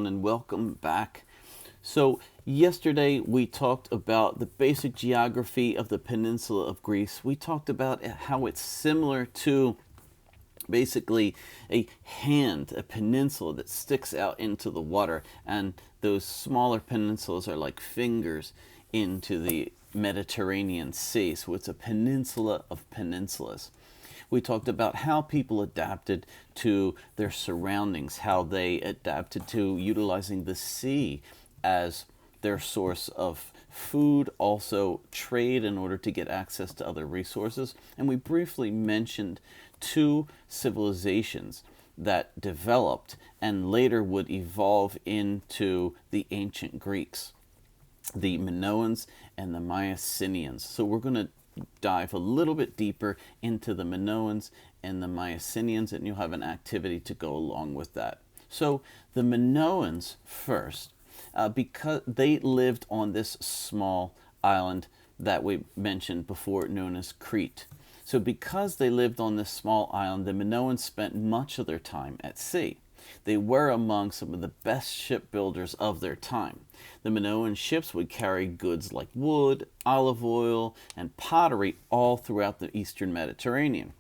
And welcome back. So, yesterday we talked about the basic geography of the peninsula of Greece. We talked about how it's similar to basically a peninsula that sticks out into the water, and those smaller peninsulas are like fingers into the Mediterranean Sea. So, it's a peninsula of peninsulas. We talked about how people adapted to their surroundings, how they adapted to utilizing the sea as their source of food, also trade in order to get access to other resources. And we briefly mentioned two civilizations that developed and later would evolve into the ancient Greeks, the Minoans and the Mycenaeans. So we're going to dive a little bit deeper into the Minoans and the Mycenaeans, and you'll have an activity to go along with that. So the Minoans first, because they lived on this small island that we mentioned before, known as Crete. So because they lived on this small island, the Minoans spent much of their time at sea. They were among some of the best shipbuilders of their time. The Minoan ships would carry goods like wood, olive oil, and pottery all throughout the eastern Mediterranean.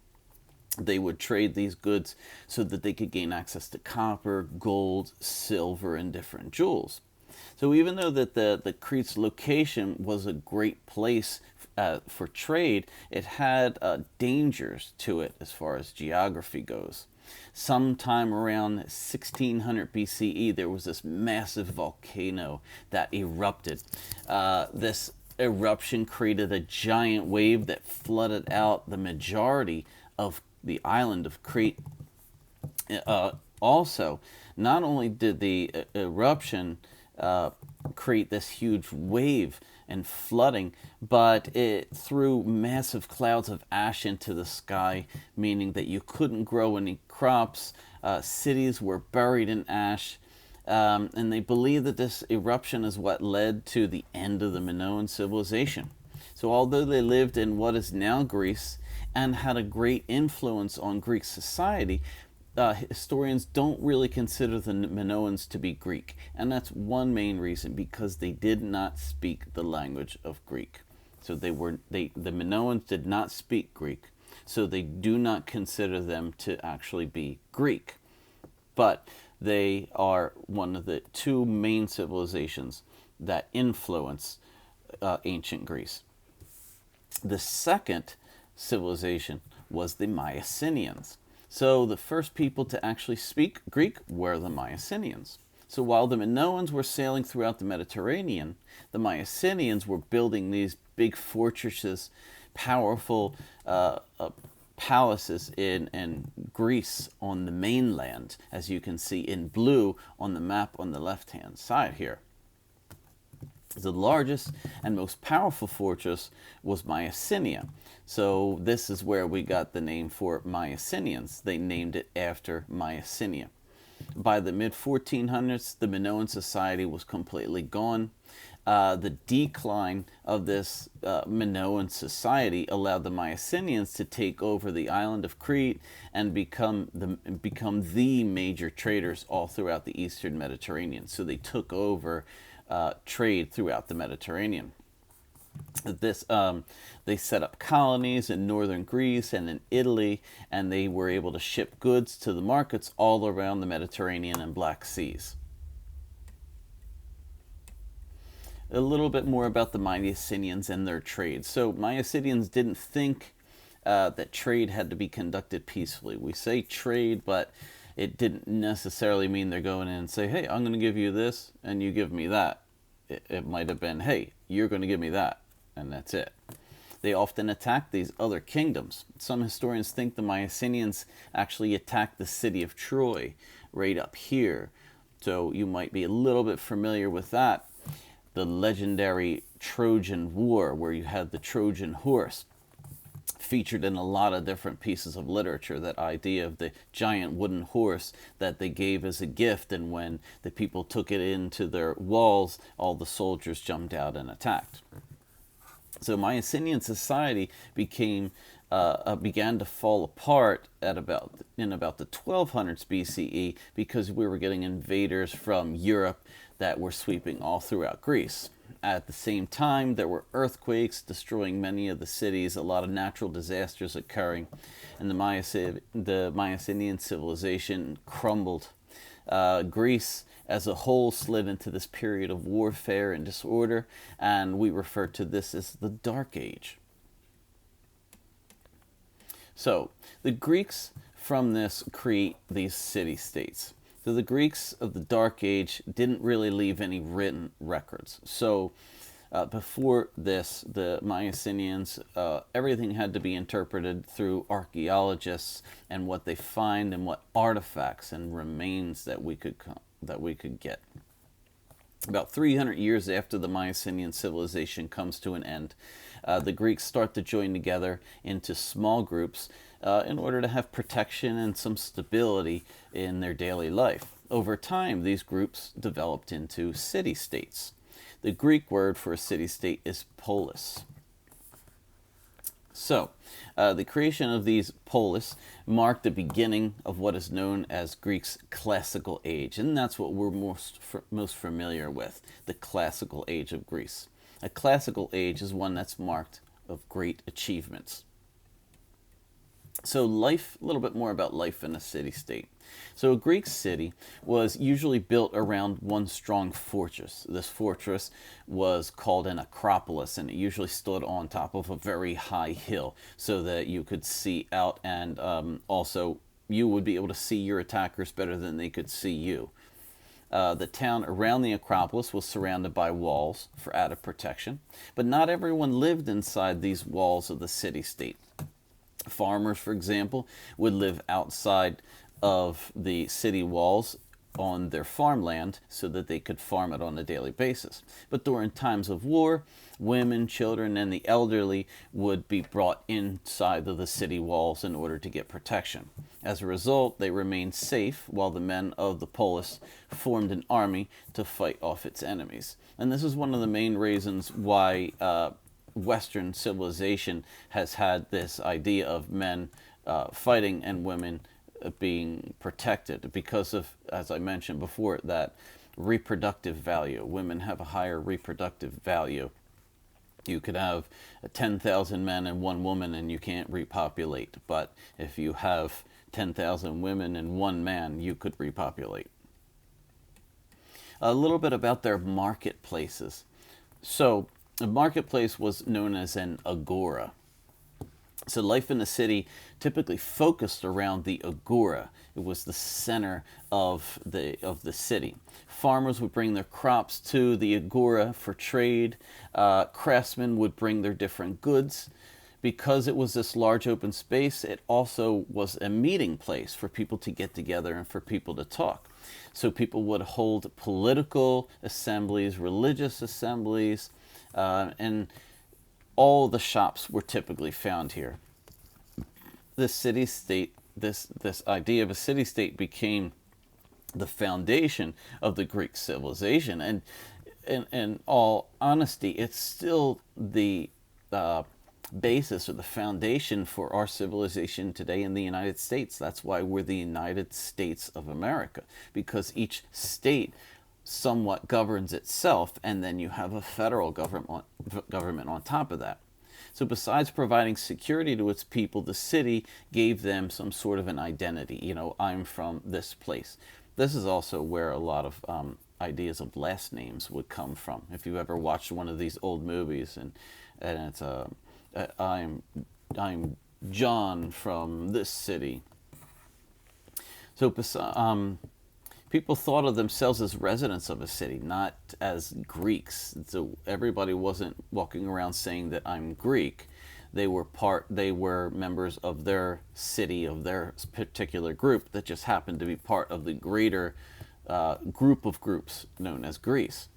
They would trade these goods so that they could gain access to copper, gold, silver, and different jewels. So even though that the Crete's location was a great place for trade, it had dangers to it as far as geography goes. Sometime around 1600 BCE, there was this massive volcano that erupted. This eruption created a giant wave that flooded out the majority of the island of Crete. Also, not only did the eruption create this huge wave and flooding, but it threw massive clouds of ash into the sky, meaning that you couldn't grow any crops. Cities were buried in ash. And they believe that this eruption is what led to the end of the Minoan civilization. So, although they lived in what is now Greece and had a great influence on Greek society, historians don't really consider the Minoans to be Greek, and that's one main reason, because they did not speak the language of Greek. So the Minoans did not speak Greek, so they do not consider them to actually be Greek. But they are one of the two main civilizations that influence ancient Greece. The second civilization was the Mycenaeans. So the first people to actually speak Greek were the Mycenaeans. So while the Minoans were sailing throughout the Mediterranean, the Mycenaeans were building these big fortresses, powerful palaces in Greece on the mainland, as you can see in blue on the map on the left-hand side here. The largest and most powerful fortress was Mycenae. So this is where we got the name for Mycenaeans. They named it after Mycenae. By the mid-1400s, the Minoan society was completely gone. The decline of this Minoan society allowed the Mycenaeans to take over the island of Crete and become the major traders all throughout the eastern Mediterranean. So they took over trade throughout the Mediterranean. They set up colonies in northern Greece and in Italy, and they were able to ship goods to the markets all around the Mediterranean and Black Seas. A little bit more about the Mycenaeans and their trade. So Mycenaeans didn't think that trade had to be conducted peacefully. We say trade, but it didn't necessarily mean they're going in and say, hey, I'm going to give you this and you give me that. It might have been, hey, you're going to give me that, and that's it. They often attacked these other kingdoms. Some historians think the Mycenaeans actually attacked the city of Troy right up here. So you might be a little bit familiar with that. The legendary Trojan War, where you had the Trojan horse, featured in a lot of different pieces of literature. That idea of the giant wooden horse that they gave as a gift, and when the people took it into their walls, all the soldiers jumped out and attacked. So Mycenaean society became began to fall apart in about the 1200s BCE because we were getting invaders from Europe that were sweeping all throughout Greece. At the same time, there were earthquakes destroying many of the cities, a lot of natural disasters occurring, and the Mycenaean civilization crumbled. Greece as a whole slid into this period of warfare and disorder, and we refer to this as the Dark Age. So, the Greeks from this create these city-states. So the Greeks of the Dark Age didn't really leave any written records. So before this, the Mycenaeans, everything had to be interpreted through archaeologists and what they find and what artifacts and remains that we could get. About 300 years after the Mycenaean civilization comes to an end, the Greeks start to join together into small groups in order to have protection and some stability in their daily life. Over time, these groups developed into city-states. The Greek word for a city-state is polis. So, the creation of these polis marked the beginning of what is known as Greece's classical age, and that's what we're most familiar with, the classical age of Greece. A classical age is one that's marked of great achievements. So a little bit more about life in a city-state. So a Greek city was usually built around one strong fortress. This fortress was called an acropolis, and it usually stood on top of a very high hill so that you could see out, and also you would be able to see your attackers better than they could see you. The town around the Acropolis was surrounded by walls for added protection, but not everyone lived inside these walls of the city-state. Farmers, for example, would live outside of the city walls on their farmland so that they could farm it on a daily basis. But during times of war, women, children, and the elderly would be brought inside of the city walls in order to get protection. As a result, they remained safe while the men of the polis formed an army to fight off its enemies. And this is one of the main reasons why Western civilization has had this idea of men fighting and women being protected because of, as I mentioned before, that reproductive value. Women have a higher reproductive value. You could have 10,000 men and one woman and you can't repopulate. But if you have 10,000 women and one man, you could repopulate. A little bit about their marketplaces. So a marketplace was known as an agora. So life in the city typically focused around the agora. It was the center of the city. Farmers would bring their crops to the agora for trade. Craftsmen would bring their different goods. Because it was this large open space, it also was a meeting place for people to get together and for people to talk. So people would hold political assemblies, religious assemblies, and all the shops were typically found here. This city-state, this idea of a city-state became the foundation of the Greek civilization. And in all honesty, it's still the basis or the foundation for our civilization today in the United States. That's why we're the United States of America, because each state somewhat governs itself, and then you have a federal government on top of that. So besides providing security to its people, the city gave them some sort of an identity. You know, I'm from this place. This is also where a lot of ideas of last names would come from. If you ever watched one of these old movies and it's I'm John from this city. So people thought of themselves as residents of a city, not as Greeks. So everybody wasn't walking around saying that I'm Greek. They were members of their city, of their particular group that just happened to be part of the greater group of groups known as Greece.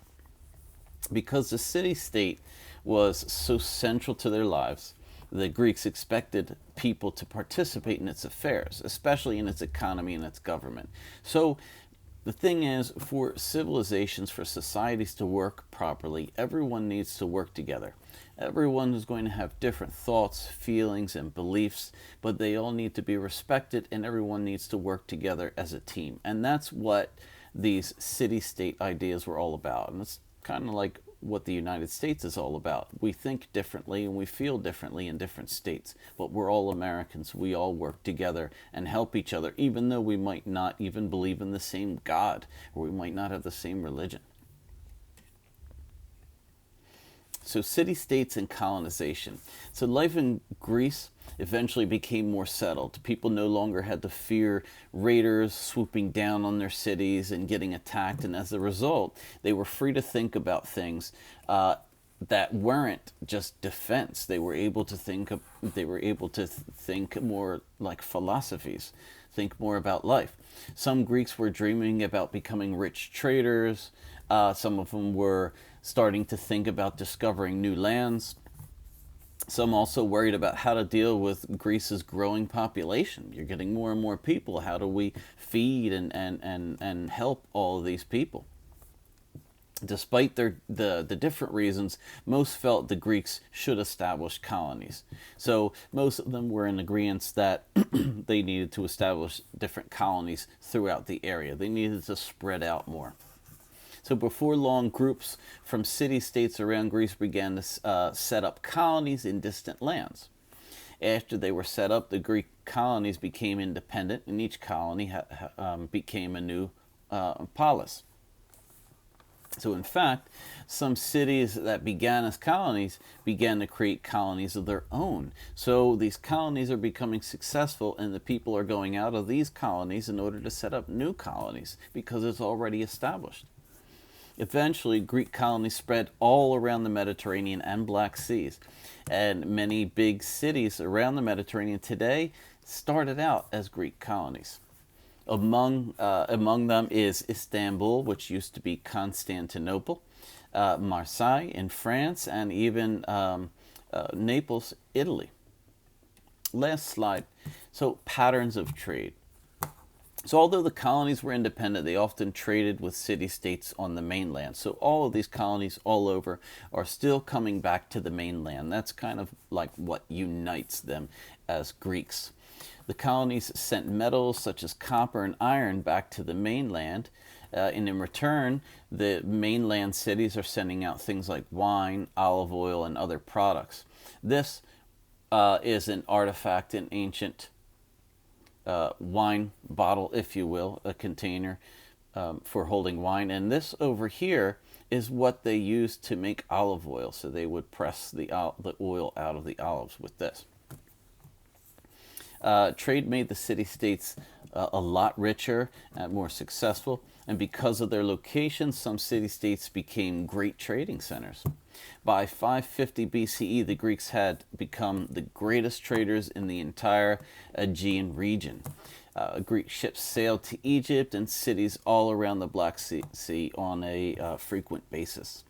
Because the city-state was so central to their lives, the Greeks expected people to participate in its affairs, especially in its economy and its government. So The thing is, for civilizations, for societies to work properly, everyone needs to work together. Everyone is going to have different thoughts, feelings, and beliefs, but they all need to be respected, and everyone needs to work together as a team. And that's what these city-state ideas were all about. And it's kind of like what the United States is all about. We think differently and we feel differently in different states, but we're all Americans. We all work together and help each other, even though we might not even believe in the same God, or we might not have the same religion. So city-states and colonization. So life in Greece eventually became more settled. People no longer had to fear raiders swooping down on their cities and getting attacked, and as a result, they were free to think about things that weren't just defense. They were able to think. They were able to think more like philosophies, think more about life. Some Greeks were dreaming about becoming rich traders. Some of them were starting to think about discovering new lands. Some also worried about how to deal with Greece's growing population. You're getting more and more people. How do we feed and help all of these people? Despite the different reasons, most felt the Greeks should establish colonies. So most of them were in agreement that they needed to establish different colonies throughout the area. They needed to spread out more. So before long, groups from city-states around Greece began to set up colonies in distant lands. After they were set up, the Greek colonies became independent, and each colony became a new polis. So in fact, some cities that began as colonies began to create colonies of their own. So these colonies are becoming successful, and the people are going out of these colonies in order to set up new colonies because it's already established. Eventually, Greek colonies spread all around the Mediterranean and Black Seas, and many big cities around the Mediterranean today started out as Greek colonies. Among them is Istanbul, which used to be Constantinople, Marseille in France, and even Naples, Italy. Last slide. So patterns of trade. So although the colonies were independent, they often traded with city-states on the mainland. So all of these colonies all over are still coming back to the mainland. That's kind of like what unites them as Greeks. The colonies sent metals such as copper and iron back to the mainland, and in return, the mainland cities are sending out things like wine, olive oil, and other products. This is an artifact, an ancient wine bottle, if you will, a container for holding wine. And this over here is what they used to make olive oil. So they would press the oil out of the olives with this. Trade made the city-states a lot richer and more successful. And because of their location, some city-states became great trading centers. By 550 BCE, the Greeks had become the greatest traders in the entire Aegean region. Greek ships sailed to Egypt and cities all around the Black Sea on a frequent basis.